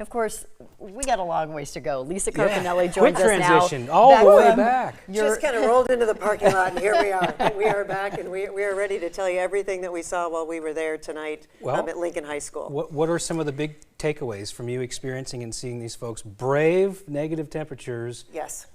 Of course, we got a long ways to go. Lisa Carpinelli Quick joins us now. transition, all the way from back. Just kind of rolled into the parking lot, and here we are. We are back, and we are ready to tell you everything that we saw while we were there tonight at Lincoln High School. What are some of the big takeaways from you experiencing and seeing these folks brave negative temperatures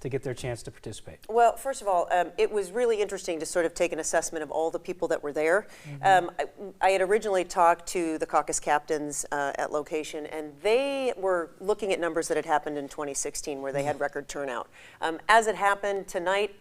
to get their chance to participate? Well, first of all, it was really interesting to sort of take an assessment of all the people that were there. I had originally talked to the caucus captains at location, and they were looking at numbers that had happened in 2016 where they had record turnout. As it happened tonight,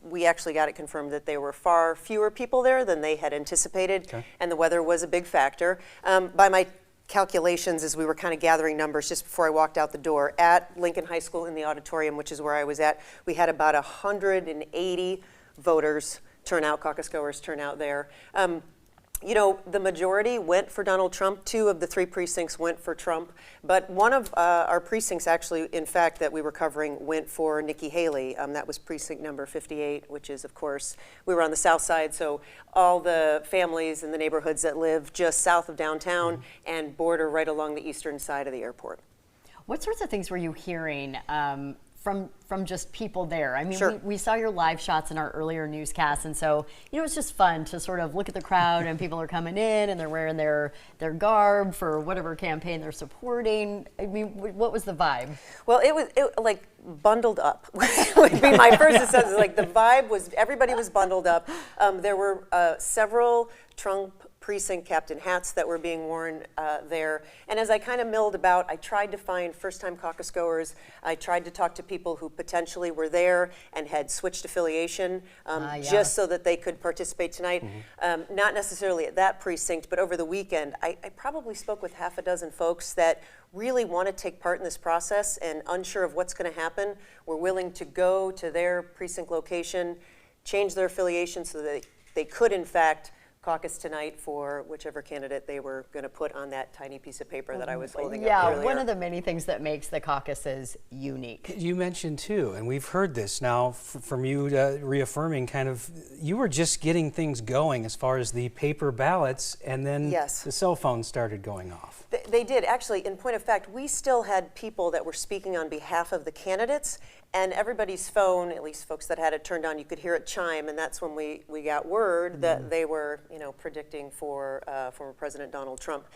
we actually got it confirmed that there were far fewer people there than they had anticipated, and the weather was a big factor. By my calculations, as we were kind of gathering numbers just before I walked out the door, at Lincoln High School in the auditorium, which is where I was at, we had about 180 voters turn out, caucus goers turn out there. You know, the majority went for Donald Trump. 2 of the 3 precincts went for Trump. But one of our precincts, actually, in fact, that we were covering went for Nikki Haley. That was precinct number 58, which is, of course, we were on the south side, so all the families in the neighborhoods that live just south of downtown and border right along the eastern side of the airport. What sorts of things were you hearing from just people there? I mean, we saw your live shots in our earlier newscasts, and so, you know, it's just fun to sort of look at the crowd and people are coming in and they're wearing their garb for whatever campaign they're supporting. I mean, what was the vibe? Well, it was like bundled up would be my first assessment. Like the vibe was, everybody was bundled up. There were several Trump precinct captain hats that were being worn there. And as I kind of milled about, I tried to find first-time caucus goers. I tried to talk to people who potentially were there and had switched affiliation just so that they could participate tonight. Not necessarily at that precinct, but over the weekend, I probably spoke with half a dozen folks that really want to take part in this process and unsure of what's going to happen, were willing to go to their precinct location, change their affiliation so that they could, in fact, caucus tonight for whichever candidate they were going to put on that tiny piece of paper that I was holding up earlier. One of the many things that makes the caucuses unique. You mentioned too, and we've heard this now from you reaffirming kind of, you were just getting things going as far as the paper ballots, and then the cell phones started going off. They did. Actually, in point of fact, we still had people that were speaking on behalf of the candidates, and everybody's phone, at least folks that had it turned on, you could hear it chime, and that's when we got word that they were, you know, predicting for former President Donald Trump.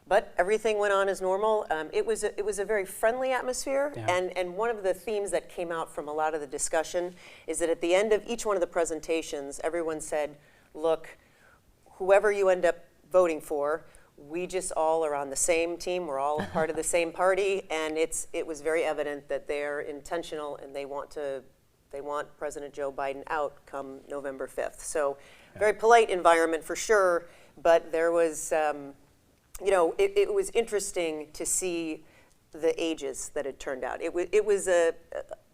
But everything went on as normal. It was a very friendly atmosphere, and one of the themes that came out from a lot of the discussion is that at the end of each one of the presentations, everyone said, look, whoever you end up voting for, we just all are on the same team. We're all part of the same party, and it was very evident that they're intentional and they want President Joe Biden out come November 5th. So, very polite environment for sure, but there was, you know, it was interesting to see the ages that had turned out. It was a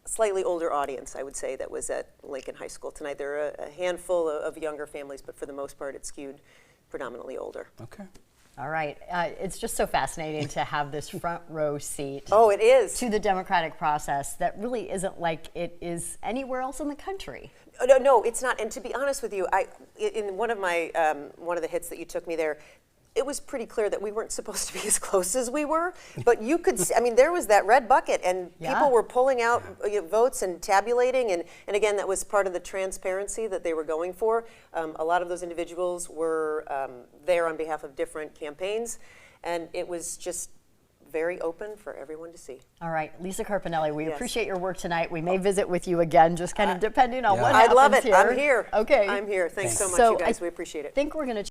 slightly older audience, I would say, that was at Lincoln High School tonight. There are a handful of younger families, but for the most part, it skewed predominantly older. Okay. All right. It's just so fascinating to have this front row seat. Oh, it is. To the democratic process that really isn't like it is anywhere else in the country. No, it's not. And to be honest with you, in one of my one of the hits that you took me there, it was pretty clear that we weren't supposed to be as close as we were, but you could see, I mean, there was that red bucket, and people were pulling out votes and tabulating, and again, that was part of the transparency that they were going for. A lot of those individuals were there on behalf of different campaigns, and it was just very open for everyone to see. All right, Lisa Carpinelli, we appreciate your work tonight. We may visit with you again, just kind of depending on what happens I'd love it. here. I'm here. Okay. I'm here. Thanks so much, you guys. We appreciate it. I think we're going to